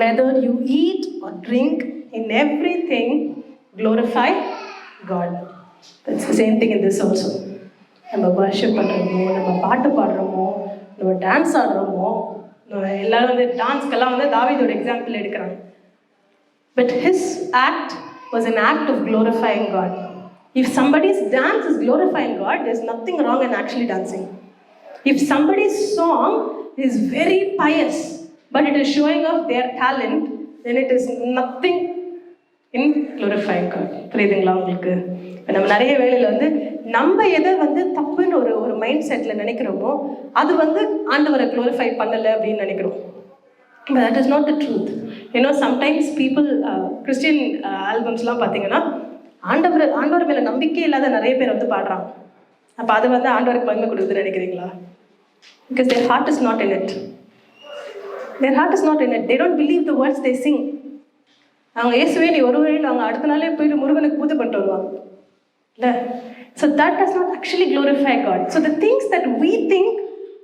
whether you eat or drink, in everything glorify God. That's the same thing in this also. நம்ம worship பண்ணுறோமோ, நம்ம பாட்டு பாடுறோமோ, நம்ம dance ஆடுறோமோ, எல்லாரும் வந்து டான்ஸ்க்கெல்லாம் வந்து தாவீதோட example எடுக்கிறாங்க. But his act was an act of glorifying God. If somebody's dance is glorifying God, there's nothing wrong in actually dancing. If somebody's song is very pious, but it is showing off their talent, then it is nothing in glorifying God. புரியுதுங்களா உங்களுக்கு? நம்ம நிறைய வேளையில் வந்து நம்ம எதை வந்து தப்புன்னு ஒரு மைண்ட் செட்டில் நினைக்கிறோமோ அது வந்து ஆண்டவரை க்ளோரிஃபை பண்ணலை அப்படின்னு நினைக்கிறோம். But that is not the truth. Sometimes people, Christian albumsலாம் பார்த்தீங்கன்னா ஆண்டவர் மேலே நம்பிக்கை இல்லாத நிறைய பேர் வந்து பாடுறாங்க. அப்போ அது வந்து ஆண்டவருக்கு மகிமை கொடுக்குதுன்னு நினைக்கிறீங்களா? Because their heart is not in it. Their heart is not in it. They don't believe the words they sing. அவங்க இயேசுவே நீ ஒரு வழியில் அவங்க அடுத்த நாளே போயிட்டு முருகனுக்கு பூஜை பண்ணிட்டு வருவாங்க இல்லை? So that does not actually glorify God. So the things that we think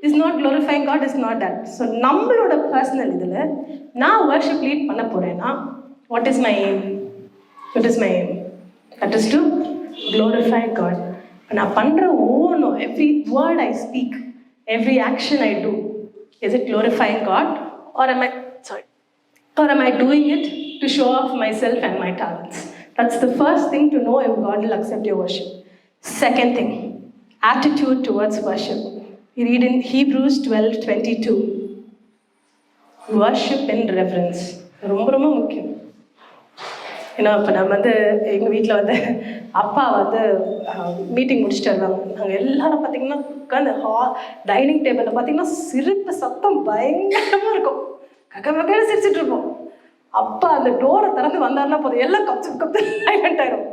is not glorifying God is not that. So நம்மளோட பர்சனல் இதில் நான் worship lead பண்ண போகிறேன்னா what is my aim? What is my aim? That is to glorify God. நான் பண்ணுற ஒவ்வொன்றும், every word I speak, every action I do, is it glorifying God? Or am I doing it to show off myself and my talents? That's the first thing to know if God will accept your worship. Second thing, attitude towards worship. We read in Hebrews 12:22. Worship in reverence. ரொம்ப ரொம்ப முக்கியம். இப்போ நம்ம வந்து எங்கள் வீட்டில் வந்து அப்பா வந்து மீட்டிங் முடிச்சுட்டு வருவாங்க. நாங்கள் எல்லாரும் பார்த்தீங்கன்னா உட்காந்து டைனிங் டேபிளில் பார்த்தீங்கன்னா சிரிப்பு சத்தம் பயங்கரமாக இருக்கும். கக்கன்னு சிரிச்சுட்டு இருப்போம். அப்பா அந்த டோரை திறந்து வந்தாருன்னா போதும் எல்லாம் கப்பு சைலண்ட் ஆயிடும்.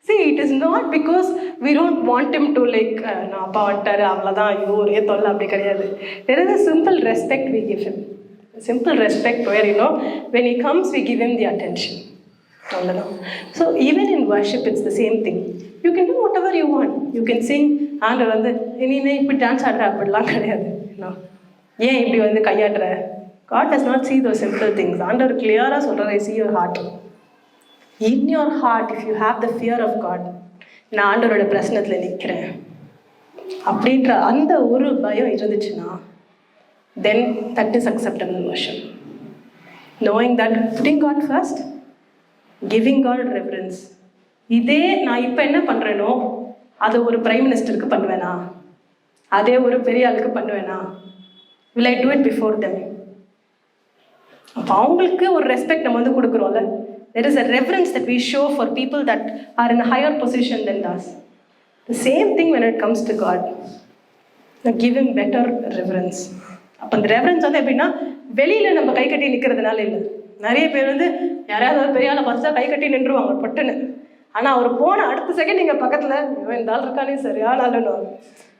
See, it is not because we don't want him to நான் அப்பா வந்துட்டாரு அவ்வளோதான் ஐயோ ஒரே தொல்லை, அப்படி கிடையாது. There is a simple respect we give him. A simple respect where when he comes we give him the attention. So even in worship it's the same thing. You can do whatever you want. You can sing, ஆண்டவர் வந்து நீ இப்படி dance ஆடுற அப்படிலாம் கிடையாது. ஏன் இப்படி வந்து கையாடுற? God does not see those simple things. ஆண்டவர் கிளியராக சொல்கிறார், I see your heart. In your heart, if you have the fear of God, நான் ஆண்டவரோட பிரசனத்தில் நிற்கிறேன் அப்படின்ற அந்த ஒரு பயம் இருந்துச்சுன்னா, then that is acceptable worship. Knowing that, putting God first, giving God reverence. இதே நான் இப்போ என்ன பண்ணுறேனோ அதை ஒரு பிரைம் மினிஸ்டருக்கு பண்ணுவேனா, அதே ஒரு பெரிய ஆளுக்கு பண்ணுவேனா? will I do it before them? அப்போ அவங்களுக்கு ஒரு ரெஸ்பெக்ட் நம்ம வந்து கொடுக்குறோம்ல. There is a reverence that we show for people that are in a higher position than us. The same thing when it comes to God. Now give him better reverence. அப்போ அந்த reference வந்து எப்படின்னா வெளியில் நம்ம கை கட்டி நிற்கிறதுனால இல்லை. நிறைய பேர் வந்து யாராவது ஒரு பெரிய ஆளை பார்த்தா கை கட்டி நின்றுவாங்க பட்டுன்னு. ஆனால் அவர் போன அடுத்த செகண்ட் நீங்கள் பக்கத்தில் இந்த ஆள் இருக்கானே சரியான ஆளுன்னு.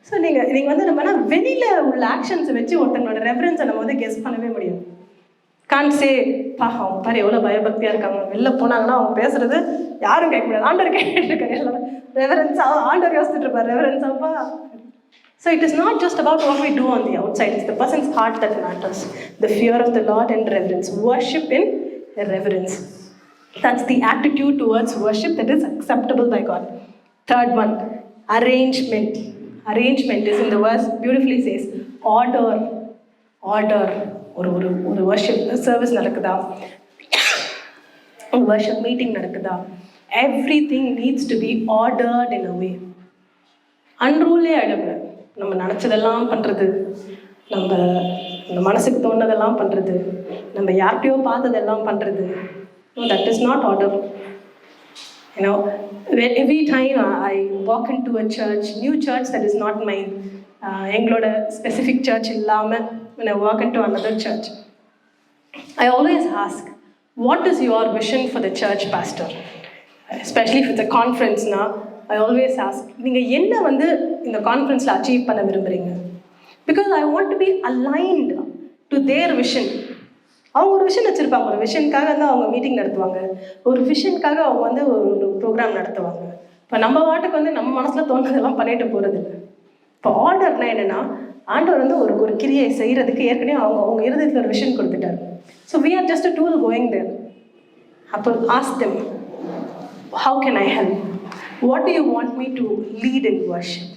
ஸோ நீங்கள் வந்து நம்மனா வெளியில் உள்ள ஆக்ஷன்ஸை வச்சு ஒருத்தங்களோட ரெஃபரன்ஸை நம்ம வந்து கெஸ் பண்ணவே முடியும். கான் சே அவங்க பாரு எவ்வளோ பயபக்தியாக இருக்காங்க, வெளில போனாங்கன்னா அவங்க பேசுறது யாரும் கேட்க முடியாது, ஆண்டவர் கேட்டுருக்காங்க எல்லாரும் ரெஃபரன்ஸாக ஆண்டவர் யோசிச்சுட்டு இருப்பார் ரெஃபரன்ஸாப்பா. So it is not just about what we do on the outside, it's the person's heart that matters. The fear of the Lord and reverence. Worship in reverence. That's the attitude towards worship that is acceptable by God. Third one, arrangement. Arrangement is in the verse beautifully says, order. Order. ஒரு worship service நடக்குதா, ஒரு worship meeting நடக்குதா, everything needs to be ordered in a way. அன்ரூலே ஆகிடக்கூடாது. நம்ம நினச்சதெல்லாம் பண்ணுறது, நம்ம மனசுக்கு தோணுனதெல்லாம் பண்ணுறது, நம்ம யார்கிட்டையோ பார்த்ததெல்லாம் பண்ணுறது. That is not order. You know, every time I walk into a church, new church that is not mine, எங்களோட ஸ்பெசிஃபிக் சர்ச் இல்லாமல் when I walk into another church, I always ask, what is your vision for the church, pastor? Especially if it's a conference now, I always ask, நீங்கள் என்ன வந்து இந்த கான்ஃபரன்ஸில் achieve பண்ண விரும்புகிறீங்க? Because I want to be aligned to their vision. அவங்க ஒரு vision வச்சுருப்பாங்க, ஒரு விஷனுக்காக வந்து அவங்க மீட்டிங் நடத்துவாங்க, ஒரு விஷனுக்காக அவங்க வந்து ஒரு ப்ரோக்ராம் நடத்துவாங்க. இப்போ நம்ம வாட்டுக்கு வந்து நம்ம மனசில் தோணுதெல்லாம் பண்ணிட்டு போகிறது இல்லை. இப்போ ஆர்டர்னா என்னென்னா, ஆண்டவர் வந்து ஒரு கிரியை செய்கிறதுக்கு ஏற்கனவே அவங்க இருதயத்தில் ஒரு விஷன் கொடுத்துட்டார். So we are just a tool going there. அப்போ ask them, how can I help? What do you want me to lead in worship?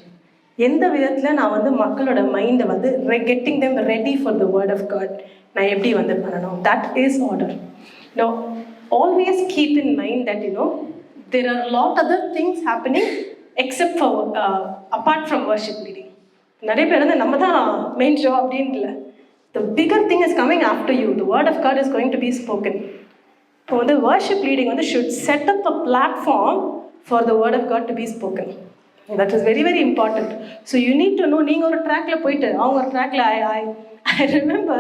எந்த விதத்தில் நான் வந்து மக்களோட மைண்டை வந்து getting them ready for the word of God நான் எப்படி வந்து பண்ணணும்? That is order. Now, always keep in mind that, you know, there are a lot other things happening except for apart from worship leading. நிறைய பேர் வந்து நம்ம தான் main show அப்படின்னு இல்லை. The bigger thing is coming after you. The word of God is going to be spoken. இப்போ வந்து worship leading வந்து should set up a platform for the word of God to be spoken. That is very, very important. So you need to know, நீங்கள் ஒரு ட்ராக்ல போயிட்டு அவங்க ஒரு ட்ராக்ல I remember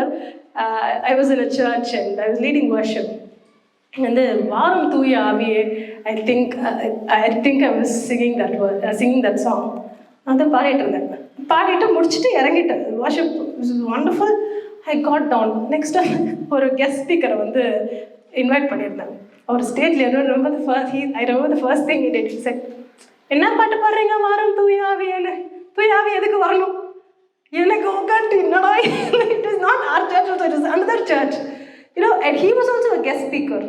I was in a church and I was leading worship. வந்து வாரம் தூய ஆவியே I think I was singing that song. அதை பாடிட்டு இருந்தேன். பாடிட்டு முடிச்சுட்டு இறங்கிட்டேன். worship was wonderful. I got down. Next ஒரு கெஸ்ட் ஸ்பீக்கரை வந்து இன்வைட் பண்ணியிருந்தாங்க. அவர் ஸ்டேஜில் I remember the first thing he did. He said, என்ன பாட்டு பாடுறீங்க வாரம் தூய ஆவியேன்னு? தூய ஆவி எதுக்கு வரணும்? எனக்கு உட்காந்து என்னடா, it is not our church, it is another church. You know, and he was also a guest speaker.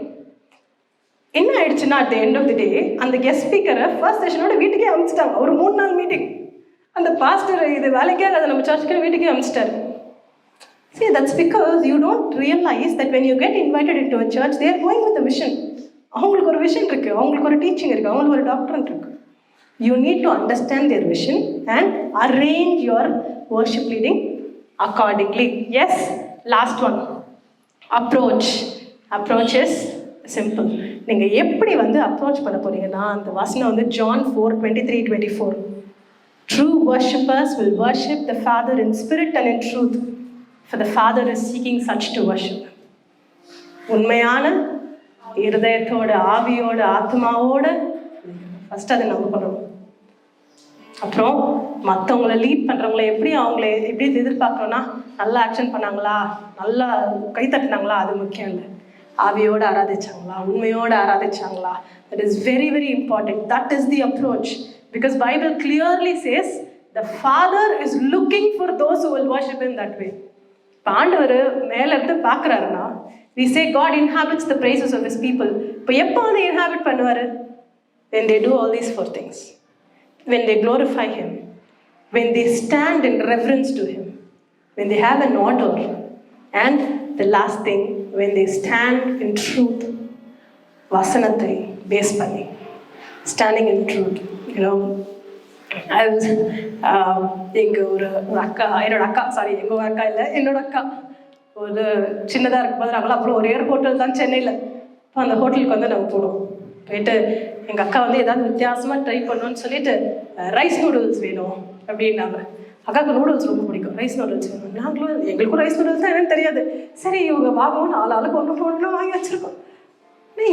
என்ன ஆயிடுச்சுன்னா at the end of the day அந்த கெஸ்ட் ஸ்பீக்கரை ஃபர்ஸ்ட் செஷனோட வீட்டுக்கே அனுப்பிச்சிட்டாங்க. ஒரு 3 நாள் மீட்டிங். அந்த பாஸ்டர் இது வேலைக்கே அதை நம்ம சர்ச்சுக்கு வீட்டுக்கே அனுப்பிச்சிட்டாரு. See, that's because you don't realize that when you get invited into a church, they are going with a vision. அவங்களுக்கு ஒரு விஷன் இருக்கு, அவங்களுக்கு ஒரு டீச்சிங் இருக்கு, அவங்களுக்கு ஒரு டாக்டரேட் இருக்கு. You need to understand their vision and arrange your worship leading accordingly. Yes, last one, approach. Approach is simple. நீங்கள் எப்படி வந்து அப்ரோச் பண்ண போறீங்கன்னா, அந்த வசனம் வந்து John 4:23-24. True worshippers will worship the Father in spirit and in truth, for the Father is seeking such to worship. உண்மையான இருதயத்தோட, ஆவியோட, ஆத்மாவோட ஃபர்ஸ்ட் அதை நம்ம பண்ணணும். அப்புறம் மற்றவங்களை லீட் பண்ணுறவங்கள அவங்கள எப்படி எதிர்பார்க்கணும்னா, நல்லா ஆக்ஷன் பண்ணாங்களா, நல்லா கை தட்டினாங்களா, அது முக்கியம் இல்லை. ஆவியோடு ஆராதிச்சாங்களா, உண்மையோடு ஆராதிச்சாங்களா, that is very, very important. That is the approach, because Bible clearly says the Father is looking for those who will worship him that way. இப்போ ஆண்டவர் மேலே இருந்து பார்க்குறாருன்னா, we say God inhabits the praises of his people. இப்போ எப்போ அதை inhabit பண்ணுவார்? When they do all these 4 things. When they glorify him, when they stand in reverence to him, when they have an order, and the last thing, when they stand in truth. Vasanattai base panni, standing in truth. You know, I was என்னோட அக்கா இல்லை, என்னோட அக்கா ஒரு சின்னதாக இருக்கும்போது நாங்களாம் அப்புறம் ஒரு ஏர்போர்ட்டில் தான் சென்னையில் இப்போ அந்த ஹோட்டலுக்கு வந்து நாங்கள் போனோம். போயிட்டு எங்கள் அக்கா வந்து ஏதாவது வித்தியாசமாக ட்ரை பண்ணணும்னு சொல்லிட்டு ரைஸ் நூடுல்ஸ் வேணும் அப்படின்னாங்க. அக்காவுக்கு நூடுல்ஸ் ரொம்ப பிடிக்கும், ரைஸ் நூடுல்ஸ் வேணும். நாங்களும் எங்களுக்கும் ரைஸ் நூடுல்ஸ் தான் என்னன்னு தெரியாது. சரி இவங்க வாங்குவோம், 4 ஆளுக்கு ஒன்று வாங்கி வச்சுருக்கோம்.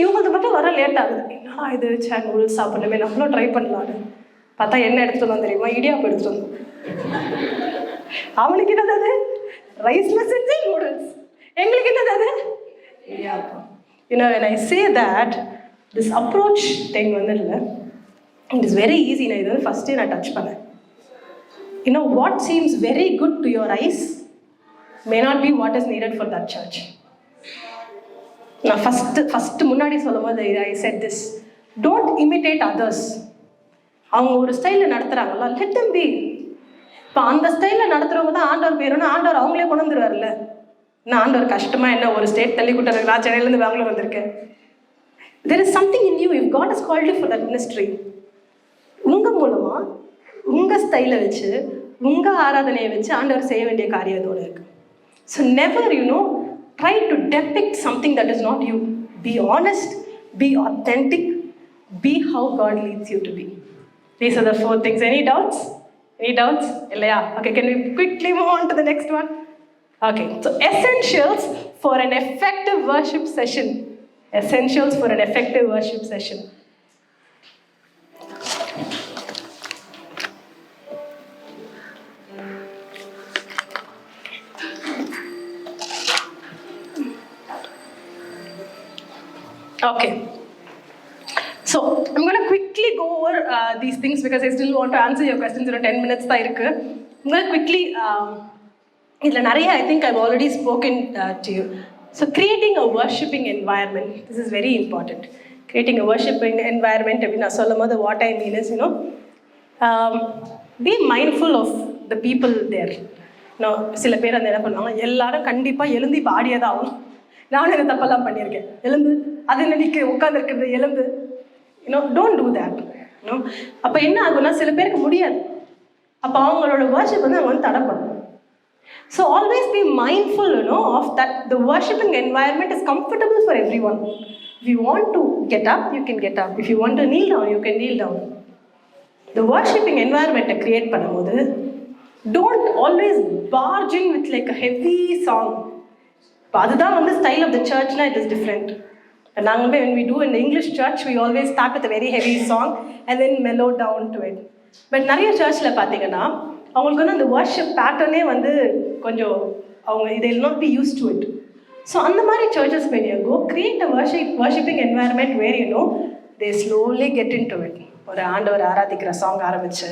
இவங்களுக்கு மட்டும் வர லேட் ஆகுது. என்னடா இது நூடுல்ஸ் சாப்பிடணுமே, நம்மளும் ட்ரை பண்ணலான்னு பார்த்தா என்ன எடுத்துகிட்டு வந்தோம் தெரியுமா? இடியாப்பம் எடுத்துகிட்டு வந்தோம். அவனுக்கு என்னது அது? ரைஸ்ல செஞ்ச நூடுல்ஸ். எங்களுக்கு என்னது அது? Idiyappam. when I say that, this approach thing வந்து இல்லை, it is very easy. நான் இது வந்து ஃபஸ்ட்டே நான் டச் பண்ணேன். What seems very good to your eyes may not be what is needed for that church. நான் ஃபஸ்ட்டு முன்னாடி சொல்லும் போது I said this, don't imitate others. அவங்க ஒரு ஸ்டைலில் நடத்துகிறாங்களா, let them be. இப்போ அந்த ஸ்டைலில் நடத்துகிறவங்க தான் ஆண்டவர் பேருன்னா ஆண்டவர் அவங்களே கொண்டு வந்துடுவார்ல. நான் ஆண்டவர் கஷ்டமாக என்ன ஒரு ஸ்டேட் தள்ளி கூட்டாரு, நான் சென்னையிலேருந்து பெங்களூர் வந்திருக்கேன். There is something in you, if God has called you for that ministry. உங்கள் மூலமாக உங்கள் ஸ்டைலை வச்சு உங்கள் ஆராதனையை வச்சு ஆண்டவர் செய்ய வேண்டிய காரியத்தோடு இருக்கு. So never try to depict something that is not you. Be honest, be authentic, be how God leads you to be. These are the 4 things. Any doubts? Illaya? Okay, can we quickly move on to the next one? Okay, so essentials for an effective worship session. Essentials for an effective worship session. Okay, so I'm going to quickly go over these things because I still want to answer your questions in 10 minutes. I'm going to quickly, I think I've already spoken to you. So creating a worshipping environment, this is very important. Creating a worshipping environment, what I mean is, be mindful of the people there. சில பேர் அந்த என்ன பண்ணுவாங்க, எல்லாரும் கண்டிப்பாக எழுந்து இப்போ ஆடியதான் ஆகும். நானும் இதை தப்பெல்லாம் பண்ணியிருக்கேன். எலும்பு அது நினைக்க உட்காந்துருக்கிறது எலும்பு. Don't do that. அப்போ என்ன ஆகும்னா சில பேருக்கு முடியாது. அப்போ அவங்களோட வர்ஷிப் வந்து அவங்க வந்து தடைப்படும். So always be mindful of that the worshipping environment is comfortable for everyone. If you want to get up, you can get up. If you want to kneel down, you can kneel down. The worshipping environment create பண்ணும்போது don't always barge in with like a heavy song. அதுதான் வந்து style of the churchனா it is different. நாங்களுமே when we do in the English church, we always start with a very heavy song and then mellow down to it. But நிறைய சர்ச்சில் பார்த்தீங்கன்னா அவங்களுக்கு வந்து அந்த worship பேட்டர்னே வந்து கொஞ்சம் அவங்க they will not be used to it. So அந்த மாதிரி churches when you go, create a worshipping environment where they slowly get into it. ஒரு ஆண்டவர் ஆராதிக்கிற சாங் ஆரம்பிச்சு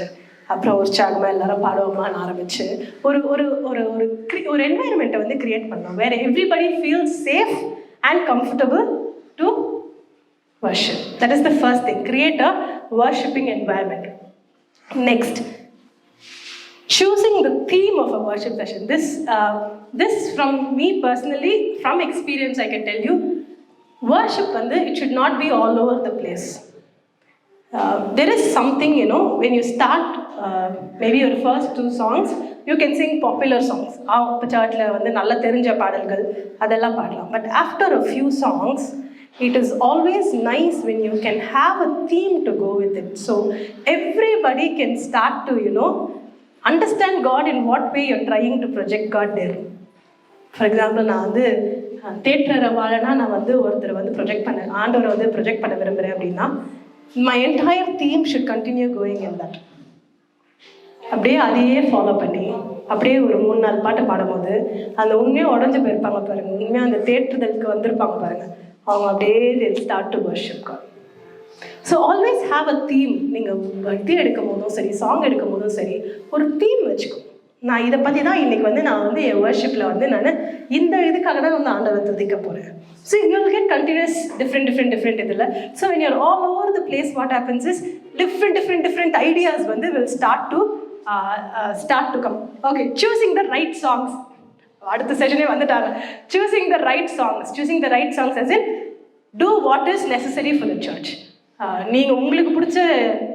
அப்புறம் உற்சாகமாக எல்லாரும் பாடுவோமான்னு ஆரம்பிச்சு ஒரு ஒரு ஒரு ஒரு என்வாயர்மெண்ட்டை வந்து கிரியேட் பண்ணோம் where everybody feel safe and comfortable to worship. That is the first thing, create a worshipping environment. Next, choosing the theme of a worship session. This from me personally, from experience I can tell you, worship it should not be all over the place. There is something, when you start maybe your first 2 songs, you can sing popular songs. Our churchla வந்து நல்ல தெரிஞ்ச பாடல்கள் அதெல்லாம் பாடலாம். But after a few songs, it is always nice when you can have a theme to go with it. So everybody can start to, understand God in what way you're trying to project God there. For example, நான் வந்து தேட்டரை வாழனா நான் வந்து ஒருத்தரை வந்து project பண்ணேன், ஆண்டவரை வந்து project பண்ண விரும்புகிறேன் அப்படின்னா my entire theme should continue going in that. அப்படியே அதையே ஃபாலோ பண்ணி அப்படியே ஒரு 3-4 பாட்டு பாடும்போது அந்த உண்மையாக உடஞ்சி போயிருப்பாங்க பாருங்க, உண்மையாக அந்த தேட்டருக்கு வந்திருப்பாங்க பாருங்க, அவங்க அப்படியே they start to worship God. So always have a theme. நீங்கள் பக்தி எடுக்கும் போதும் சரி, சாங் எடுக்கும் போதும் சரி, ஒரு தீம் வச்சுக்கோ. நான் இதை பற்றி தான் இன்றைக்கி வந்து நான் வந்து என் வர்ஷிப்பில் வந்து நான் இந்த இதுக்காக தான் வந்து ஆண்டவரை துதிக்க போகிறேன். So you will get continuous different இதில். So when you're all over the place, what happens is different ideas வந்து will start to come. Okay, choosing the right songs. அடுத்த செஷனே வந்துட்டாங்க. choosing the right songs as in do what is necessary for the church. நீங்கள் உங்களுக்கு பிடிச்ச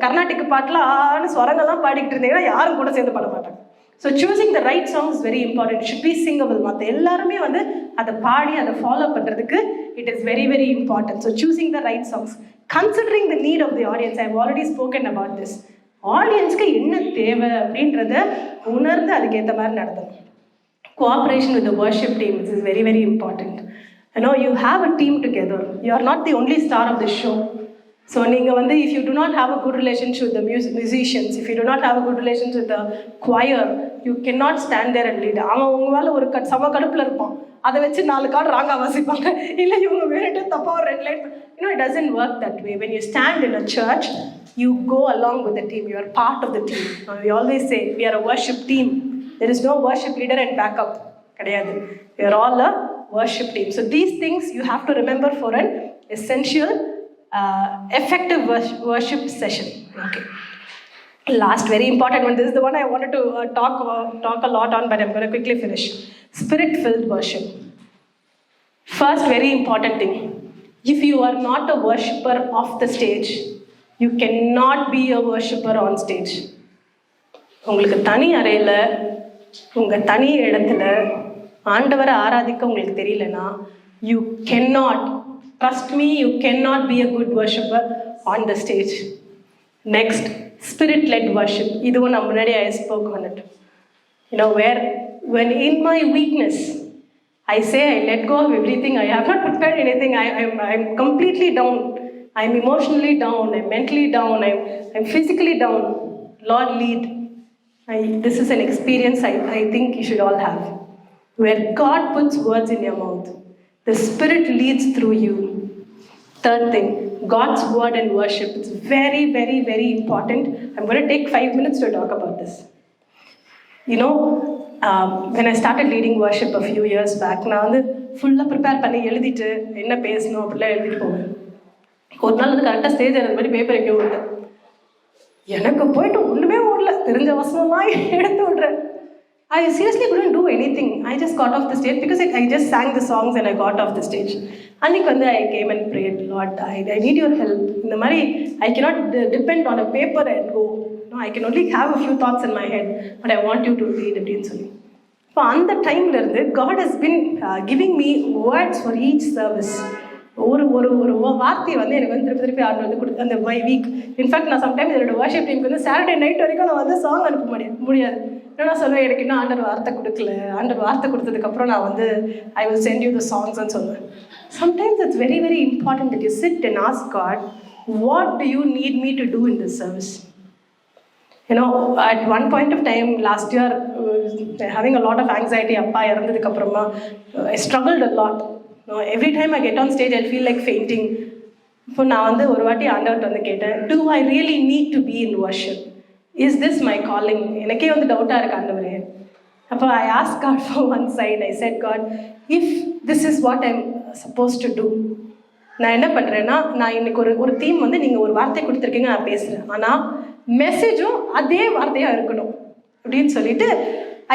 கர்நாடிக் பாட்டெலாம் ஸ்வரங்கள்லாம் பாடிக்கிட்டு இருந்தீங்கன்னா யாரும் கூட சேர்ந்து பாட மாட்டாங்க. So choosing the right songs very important. Should be singable. மற்ற எல்லாருமே வந்து அதை பாடி அதை ஃபாலோ பண்ணுறதுக்கு it is very, very important. So choosing the right songs, considering the need of the audience. I've already spoken about this. ஆடியன்ஸ்க்கு என்ன தேவை அப்படின்றத உணர்ந்து அதுக்கேற்ற மாதிரி நடத்தணும். Cooperation with the worship team is very, very important. You know, you have a team together. You are not the only star of the show. So if you do not have a good relationship with the musicians, if you do not have a good relationship with the choir, you cannot stand there and lead. அவன் உங்களால் ஒரு சம கடுப்பில் இருப்பான், அதை வச்சு 4 card ராங்கா வாசிப்பாங்க, இல்லை இவங்க வேணுட்டு தப்பாக ஒரு 2 line. It doesn't work that way. When you stand in a church, you go along with the team. You are part of the team. We always say we are a worship team. There is no worship leader and backup. கிடையாது. We are all a worship team. So these things you have to remember for an essential effective worship session. Okay. Last very important one. This is the one I wanted to talk a lot on, but I'm going to quickly finish. Spirit-filled worship. First, very important thing. If you are not a worshipper off the stage, you cannot be a worshipper on stage. உங்களுக்கு தனி அறையில் உங்கள் தனி இடத்துல ஆண்டவரை ஆராதிக்க உங்களுக்கு தெரியலனா, you cannot, trust me, you cannot be a good worshipper on the stage. Next, spirit-led worship. இதுவும் நான் முன்னாடி I spoke on it. When in my weakness, I say I let go of everything. I have not prepared anything. I'm completely down. I'm emotionally down. I'm mentally down. I'm physically down. Lord, lead. This is an experience I think you should all have. Where God puts words in your mouth. The Spirit leads through you. Third thing, God's word and worship. It's very, very, very important. I'm going to take 5 minutes to talk about this. When I started leading worship a few years back, நான் ஃபுல்லாக prepare பண்ணி எழுதிட்டு என்ன பேசணும் அப்படிலாம் எழுதிட்டு போவேன். ஒரு நாள் கரெக்டாக ஸ்டேஜ் அந்த மாதிரி பேப்பர் எங்கேயோ விட்டேன். எனக்கு போயிட்டு ஒன்றுமே ஓடல, தெரிஞ்ச வசனம்லாம் எடுத்து விடுறேன். I seriously couldn't do anything. I just got off the stage because I just sang the songs and I got off the stage. அன்னைக்கு I came and prayed, Lord, I need your help. இந்த மாதிரி I cannot depend on a paper and go. No, I can only have a few thoughts in my head, but I want you to lead அப்படின்னு சொல்லி. இப்போ அந்த டைம்ல இருந்து God has been giving me words for each service. ஒரு வார்த்தையை எனக்கு திருப்பி ஆர்டர் கொடுத்து அந்த வீக். இன்ஃபேக்ட் நான் சம்டைம்ஸ் என்னோட வர்ஷிப் டீமுக்கு சாட்டர்டே நைட் வரைக்கும் நான் சாங் அனுப்ப முடியாது. நான் சொல்லுவேன், எனக்கு இன்னும் ஆண்டர் வார்த்தை கொடுக்கல, ஆண்டர் வார்த்தை கொடுத்ததுக்கப்புறம் நான் I will send you the songs ன்னு சொல்லுவேன். Sometimes it's very, very important that you sit and ask God, what do you need me to do in this service? At one point of time last year, having a lot of anxiety, அப்பா இறந்ததுக்கு அப்புறமா I struggled a lot. Every time I get on stage, I feel like fainting. இப்போ நான் ஒரு வாட்டி ஆண்டவர்கிட்ட கேட்டேன், do I really need to be in worship? Is this my calling? எனக்கே டவுட்டாக இருக்கு ஆண்டவரே. அப்போ I asked God for one side. I said, God, if this is what I'm supposed to do, நான் என்ன பண்ணுறேன்னா, நான் இன்னைக்கு ஒரு தீம் நீங்கள் ஒரு வார்த்தை கொடுத்துருக்கீங்க, நான் பேசுகிறேன், ஆனால் மெசேஜும் அதே வார்த்தையாக இருக்கணும் அப்படின்னு சொல்லிட்டு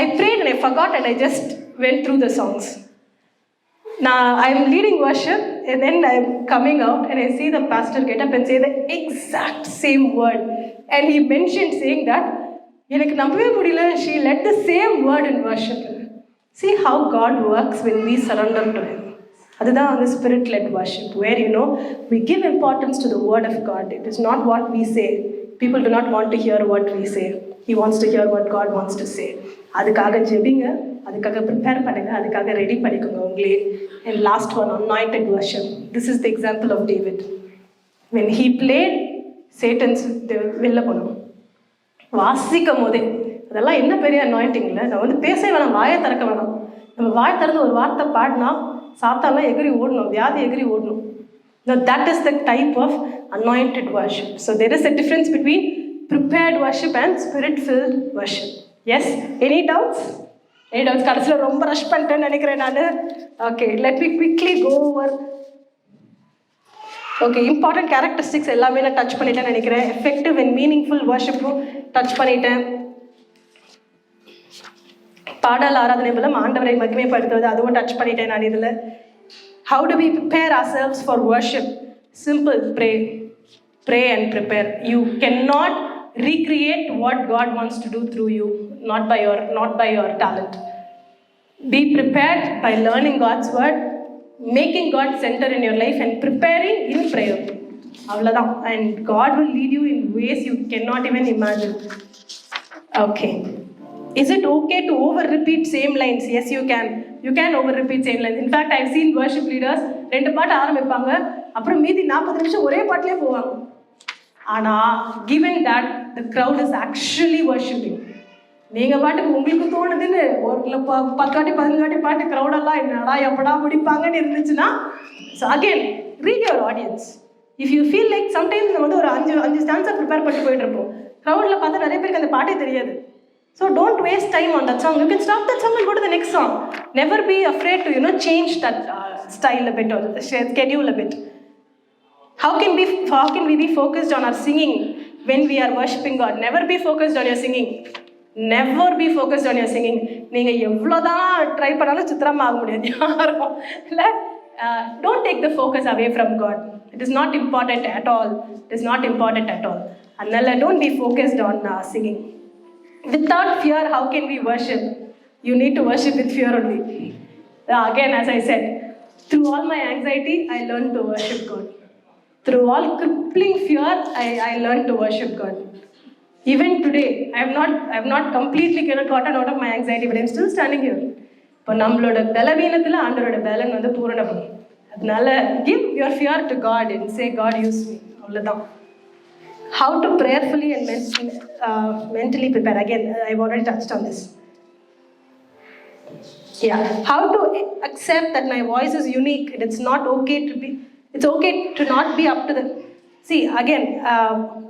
I prayed and I forgot and I just went through the songs. Now I'm leading worship and then I'm coming out and I see the pastor get up and say the exact same word, and he mentioned saying that எனக்கு நம்பவே முடியல, she led the same word in worship. See how God works when we surrender to him. அதுதான் spirit-led worship, where we give importance to the word of God. It is not what we say. People do not want to hear what we say. He wants to hear what God wants to say. அதுக்காக ஜெபிங்க, அதுக்காக prepare பண்ணுங்க, அதுக்காக ready பண்ணிக்கோங்க உங்களே. And last one, anointed worship. This is the example of David. When he played, Satan's வெளில போனோம். வாசிக்கும் போதே அதெல்லாம் என்ன பெரிய அனாயிண்டிங்ல, நான் பேச வேணாம், வாயை திறக்க வேணாம். நம்ம வாயை திறந்து ஒரு வார்த்தை பாடினா சாத்தாலாம் எகிரி ஓடணும், வியாதி எகிரி ஓடணும். Now that is the type of anointed worship. So there is a difference between prepared worship and spirit-filled worship. Yes? Any doubts? Any doubts? கடைசியில் ரொம்ப ரஷ் பண்ணிட்டேன்னு நினைக்கிறேன் நான். Okay, let me quickly go over. Okay, important characteristics எல்லாமே நான் touch பண்ணிட்டேன்னு நினைக்கிறேன். Effective and meaningful worship-உம் touch பண்ணிட்டேன். பாடல் ஆராதனை மூலம் ஆண்டவரை மகிமைப்படுத்துவது அதுவும் டச் பண்ணிட்டேன் நான் இதில். How do we prepare ourselves for worship? Simple, pray and prepare. You cannot recreate what God wants to do through you, not by your talent. Be prepared by learning God's word, making God center in your life and preparing in prayer. அவ்வளோதான். And God will lead you in ways you cannot even imagine. Okay. Is it okay to over repeat same lines? Yes, you can. You can over repeat same lines. In fact, I've seen worship leaders 2 பாட்டு ஆரம்பிப்பாங்க, அப்புறம் மீதி 40 நிமிஷம் ஒரே பாட்டிலே போவாங்க. ஆனால் given that the crowd is actually worshiping, நீங்கள் பாட்டுக்கு உங்களுக்கு தோணுதுன்னு ஒரு 10 வாட்டி 15 வாட்டி பாட்டு க்ரௌடெல்லாம் என்னடா எப்படா முடிப்பாங்கன்னு இருந்துச்சுன்னா, so again read your audience. If you feel like sometimes நம்ம வந்து ஒரு 5 ஸ்டான்ஸை ப்ரிப்பேர் பண்ணிட்டு போயிட்டு இருப்போம், க்ரௌடில் பார்த்தா நிறைய பேருக்கு அந்த பாட்டே தெரியாது. So don't waste time on that song. You can stop that song and go to the next song. Never be afraid to change that style a bit or schedule a bit. How can we be focused on our singing when we are worshiping God? Never be focused on your singing. Never be focused on your singing. நீங்க எவ்வளோதான் try பண்ணாலும் சித்திரமா ஆக முடியாது யாருக்கும் இல்லை. Don't take the focus away from God. It is not important at all. It is not important at all. அதனால don't be focused on singing. Without fear, how can we worship? You need to worship with fear only. Again, as I said, through all my anxiety, I learned to worship God. Through all crippling fear, I learned to worship God. Even today, I have not completely gotten out of my anxiety, but I'm still standing here. இப்போ நம்மளோட பலவீனத்தில் ஆண்டவரோட பலன் வந்து பூரணம். அதனால give your fear to God and say, God, use me. அவ்வளோதான். How to prayerfully and mentally prepare. Again, I've already touched on this. Yeah. How to accept that my voice is unique. It's okay to not be up to the... See, again,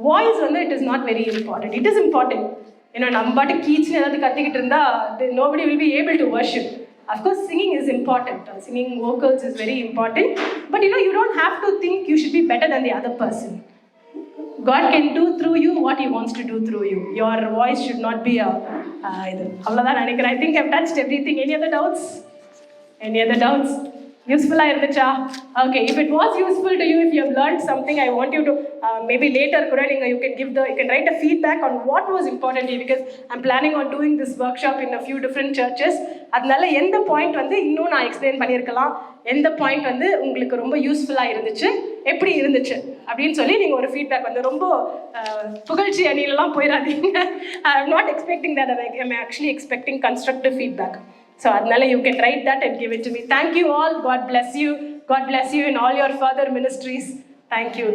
voice, it is not very important. It is important. நம்ம பாட்டு கீச்சுன்னு ஏதாவது கத்திக்கிட்டு இருந்தா nobody will be able to worship. Of course, singing is important. Singing vocals is very important. But you don't have to think you should be better than the other person. God can do through you what He wants to do through you. Your voice should not be அவ்வளோதான் நினைக்கிறேன். I think I've touched everything. Any other doubts? Useful இருந்துச்சா? Okay, if it was useful to you, if you have learned something, I want you to maybe later you can write a feedback on what was important to you, because I'm planning on doing this workshop in a few different churches. அதனால எந்த point இன்னும் நான் explain பண்ணியிருக்கலாம், எந்த point உங்களுக்கு ரொம்ப யூஸ்ஃபுல்லாக இருந்துச்சு, எப்படி இருந்துச்சு அப்படின்னு சொல்லி நீங்கள் ஒரு ஃபீட்பேக் ரொம்ப புகழ்ச்சி அணிலெலாம் போயிடாதீங்க. I am not expecting that. I am actually expecting constructive feedback. So adnala you can write that and give it to me. Thank you all. God bless you. God bless you in all your further ministries. Thank you.